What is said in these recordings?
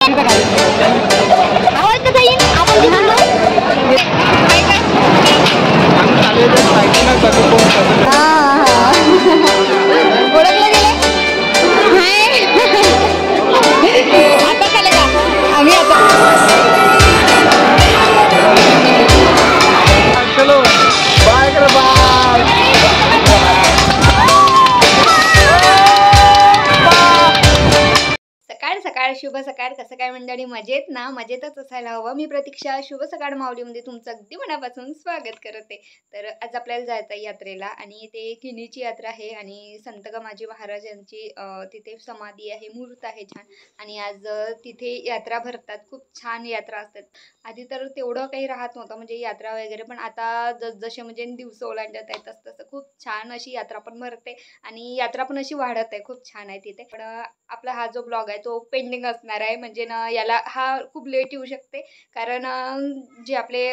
आवाज कसा येईल? आवाज ओळखलं गेले. आता चालेल का आम्ही आता चलो बाय कर बाय. सकाळ सकाळ शुभ सकाळ. कसं काय मंडळी, मजेत ना? मजेतच असायला हवं. मी प्रतीक्षा शुभ सकाळ माऊलीमध्ये तुमचं अगदी मनापासून स्वागत करते. तर आज आपल्याला जायचं आहे यात्रेला आणि ते किनीची यात्रा आहे आणि संत गमाजी महाराजांची तिथे समाधी आहे, मूर्त आहे छान. आणि आज तिथे यात्रा भरतात, खूप छान यात्रा असतात. आधी तर तेवढं काही राहत नव्हतं म्हणजे यात्रा वगैरे, पण आता जसजसे म्हणजे दिवस ओलांडत आहेत तसं खूप छान अशी यात्रा पण भरते आणि यात्रा पण अशी वाढत आहे. खूप छान आहे तिथे. पण आपला हा जो ब्लॉग आहे तो पेंडिंग असणार आहे, म्हणजे ना याला हा खूप लेट येऊ शकते कारण जे आपले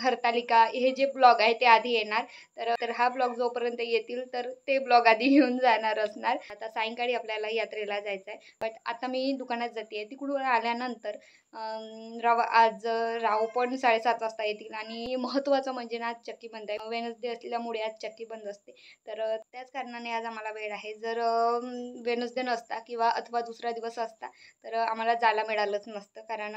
हरतालिका हे जे ब्लॉग आहे ते आधी येणार. तर हा ब्लॉग जोपर्यंत येतील तर ते ब्लॉग आधी येऊन जाणार असणार. आता सायंकाळी आपल्याला यात्रेला जायचं आहे, बट आता मी दुकानात जाते. तिकडून आल्यानंतर आज राव पण 7:30 वाजता येतील आणि महत्त्वाचं म्हणजे ना आज चक्की बंद आहे. वेनसडे असल्यामुळे आज चक्की बंद असते, तर त्याच कारणाने आज आम्हाला वेळ आहे. जर वेनसडे नसता किंवा अथवा दुसरा दिवस असता तर आम्हाला जायला मिळालंच नसतं, कारण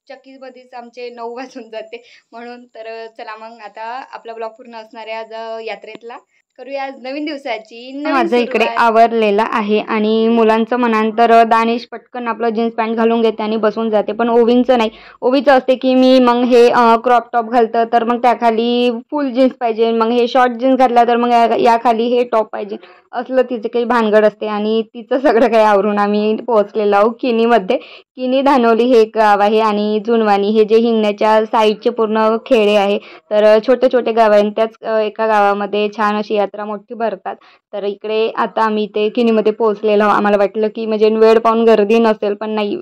चक्कीमध्येच आमचे 9 वाजून जाते म्हणून. तर चला मग आता आपला ब्लॉग पूर्ण असणार आहे आज यात्रेतला. करूया आज नवीन दिवसाची माझं इकडे आवरलेला आहे आणि मुलांचं म्हणाल तर दानिश पटकन आपलं जीन्स पॅन्ट घालून घेते आणि बसून जाते. पण ओवींचं नाही. ओवीचं असते की मी मग हे क्रॉप टॉप घालतं तर मग त्याखाली फुल जीन्स पाहिजे, मग हे शॉर्ट जीन्स घातला तर मग याखाली हे टॉप पाहिजे, असलं तिचं काही भानगड असते. आणि तिचं सगळं काही आवरून आम्ही पोहोचलेलो आहोत किनीमध्ये. किनी धानोली हे एक गाव आहे आणि जुनवानी हे जे हिंगण्याच्या साईडचे पूर्ण खेडे आहे. तर छोटे छोटे गाव आहे, त्याच एका गावामध्ये छान अशी यात्रा मोठी भरतात. तर इकडे आता आम्ही ते किनीमध्ये पोहोचलेलो. आम्हाला वाटलं की म्हणजे वेळ पाहून गर्दी नसेल, पण नाही,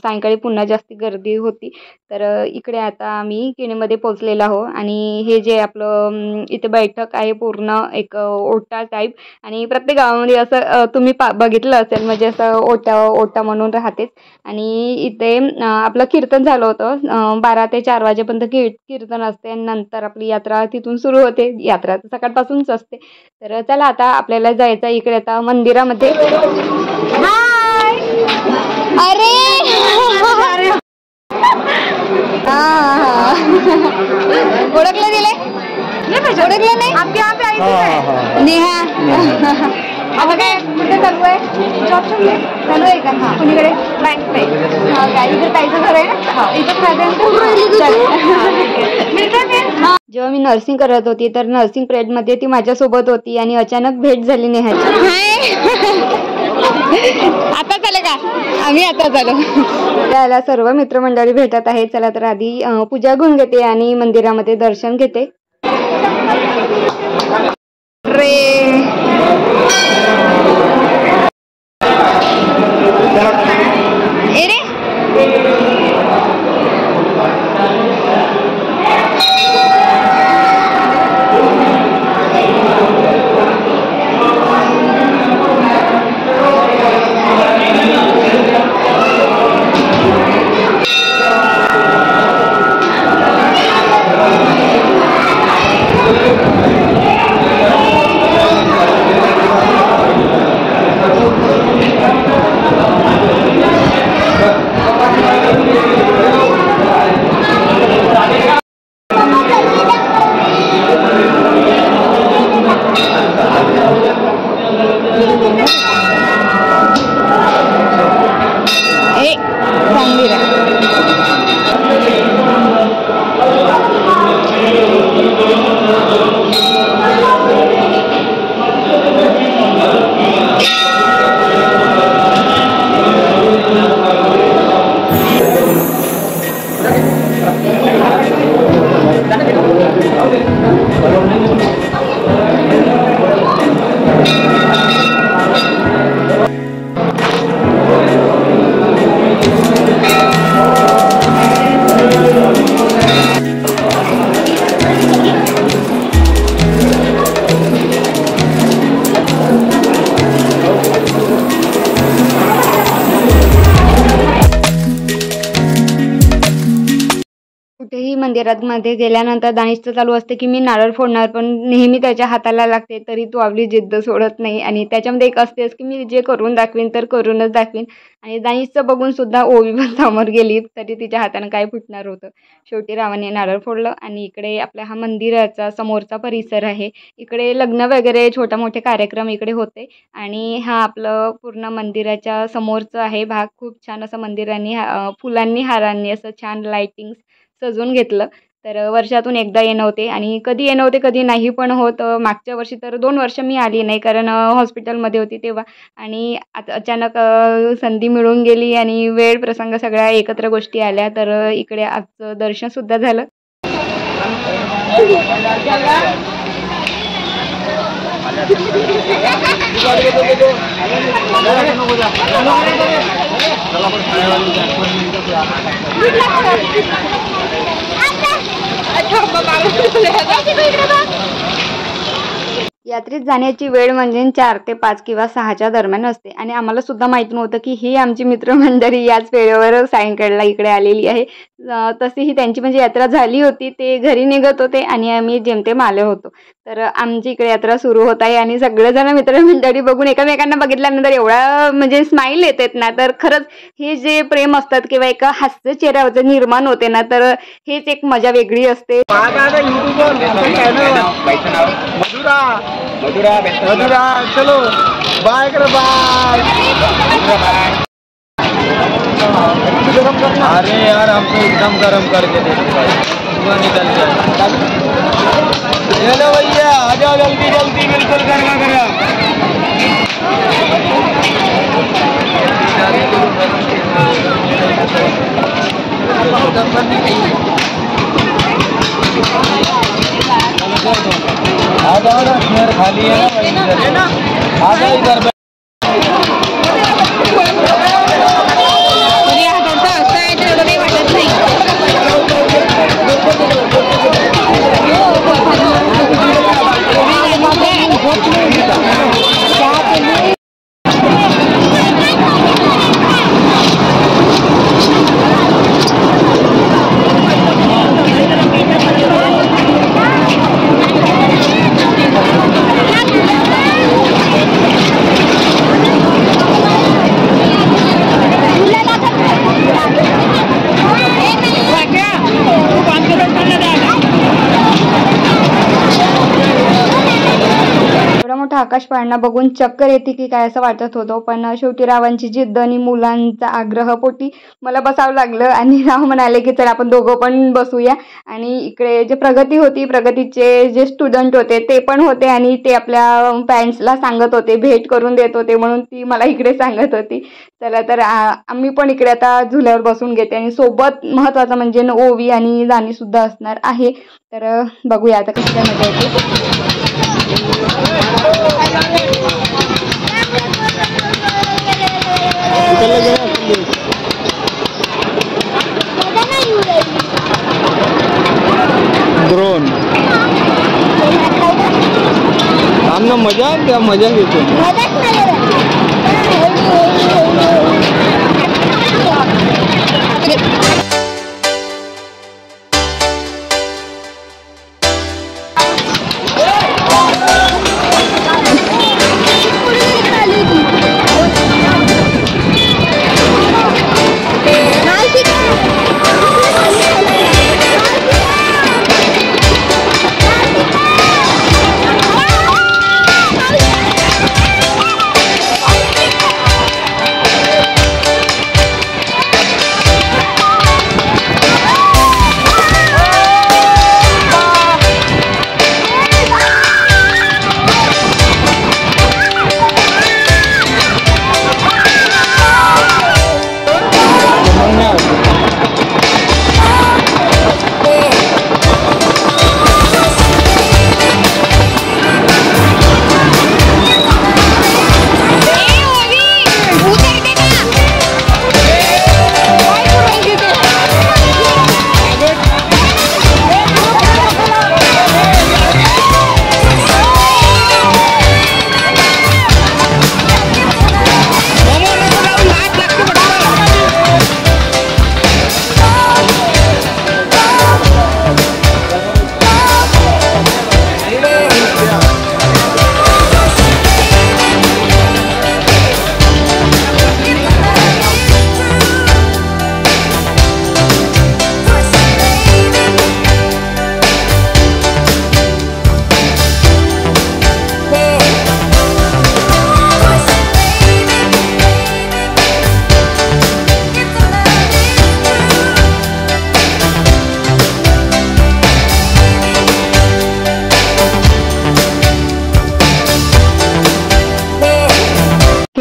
सायंकाळी पुन्हा जास्ती गर्दी होती. तर इकडे आता आम्ही किनीमध्ये पोहोचलेलो आहो आणि हे जे आपलं इथे बैठक आहे पूर्ण एक ओटा टाईप, आणि प्रत्येक गावामध्ये असं तुम्ही बघितलं असेल, म्हणजे असं ओटा म्हणून राहतेच. आणि इथे आपलं कीर्तन झालं होतं 12 ते 4 वाजेपर्यंत कीर्तन असते आणि नंतर आपली यात्रा तिथून सुरू होते. यात्रा सकाळपासूनच असते. तर चला आता आपल्याला जायचं इकडे आता मंदिरामध्ये. हाय अरे ओळखलं गेले. ओळखलं नाही. नेहा आता काय कुठे चालू आहे? जॉब चालू आहे का? हां. कुणीकडे? बँक नाही. हां काय इथं ताईचं घर आहे ना? इथंच राहते. जेव्हा मी नर्सिंग करत होती तर नर्सिंग पिरियडमध्ये ती माझ्यासोबत होती आणि अचानक भेट झाली नेहाची. आता चाले का आम्ही आता चालू. त्याला सर्व मित्रमंडळी भेटत आहे. चला तर आधी पूजा घेऊन घेते आणि मंदिरामध्ये दर्शन घेते. कधीही मंदिरामध्ये गेल्यानंतर दानिशचं चालू असते की मी नारळ फोडणार, पण नेहमी त्याच्या हाताला लागते तरी तो आपली जिद्द सोडत नाही. आणि त्याच्यामध्ये एक असतेच की मी जे करून दाखवीन तर करूनच दाखवीन. आणि दानिशचं बघून सुद्धा ओवी पण समोर गेली, तरी तिच्या हातानं काय फुटणार होतं. शेवटी रावाने नारळ फोडलं. आणि इकडे आपल्या हा मंदिराचा समोरचा परिसर आहे. इकडे लग्न वगैरे छोटे मोठे कार्यक्रम इकडे होते. आणि हा आपलं पूर्ण मंदिराच्या समोरचं आहे भाग. खूप छान असं मंदिरांनी फुलांनी हारांनी असं छान लाईटिंग सजवून घेतलं. तर वर्षातून एकदा येणं होते आणि कधी येणं होते कधी नाही पण होत. मागच्या वर्षी तर 2 वर्ष मी आली नाही, कारण हॉस्पिटलमध्ये होती तेव्हा. आणि आता अचानक संधी मिळून गेली आणि वेळ प्रसंग सगळ्या एकत्र गोष्टी आल्या, तर इकडे आजचं दर्शनसुद्धा झालं. यात्रेत जाण्याची वेळ म्हणजे 4 ते 5 किंवा 6च्या दरम्यान असते. आणि आम्हाला सुद्धा माहीत नव्हतं की ही आमची मित्रमंडळी याच वेळेवर सायंकाळला इकडे आलेली आहे. तशीही त्यांची म्हणजे यात्रा झाली होती, ते घरी निघत होते आणि आम्ही जेमतेम आलो होतो. तर आमची इकडे यात्रा सुरू होत आहे आणि सगळेजण मित्रमंडळी बघून एकमेकांना बघितल्यानंतर एवढा म्हणजे स्माईल येतात ना, तर खरंच हे जे प्रेम असतात किंवा एक हास्य चेहऱ्यावरचं निर्माण होते ना, तर हेच एक मजा वेगळी असते. मधुरा चलो बाय कर बाय. अरे यार हमको एकदम गरम करके देते भाई, धुआं निकल जाए. चलो भैया आ जाओ जल्दी जल्दी, बिल्कुल गर्मा गर्म. आ जाओ ना, चेयर खाली है ना, आ जाओ इधर. आकाश पाळणा बघून चक्कर येते की काय असं वाटत होतं. पण शेवटी रावांची जिद्द आणि मुलांचा आग्रह पोटी मला बसावं लागलं. आणि राव म्हणाले की चल आपण दोघं पण बसूया. आणि इकडे जे प्रगती होती, प्रगतीचे जे स्टुडंट होते ते पण होते आणि ते आपल्या पॅरेंट्सला सांगत होते, भेट करून देत होते, म्हणून ती मला इकडे सांगत होती. चला तर आम्ही पण इकडे आता झुल्यावर बसून घेते. आणि सोबत महत्त्वाचं म्हणजे ओवी आणि दानीसुद्धा असणार आहे. तर बघूया आता कशी काय मजा येते. ड्रोन आमना मजा त्या मजा घेतो.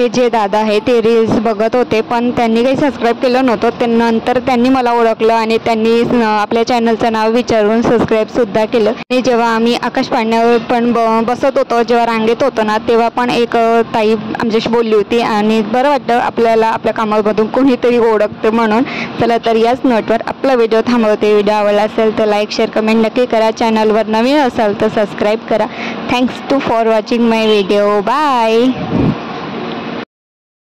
हे जे दादा आहे ते रील्स बघत होते, पण त्यांनी काही सबस्क्राईब केलं नव्हतं. त्यानंतर त्यांनी मला ओळखलं आणि त्यांनी आपल्या चॅनलचं नाव विचारून सबस्क्राईबसुद्धा केलं. आणि जेव्हा आम्ही आकाश पाळण्यावर पण बसत होतो, जेव्हा रांगेत होतो ना, तेव्हा पण एक ताई आमच्याशी बोलली होती आणि बरं वाटतं आपल्याला आपल्या कामामधून कोणीतरी ओळखतं म्हणून. चला तर याच नोटवर आपला व्हिडिओ थांबवते. व्हिडिओ आवडला असेल तर लाईक शेअर कमेंट नक्की करा. चॅनलवर नवीन असाल तर सबस्क्राईब करा. Thanks for watching my video. Bye.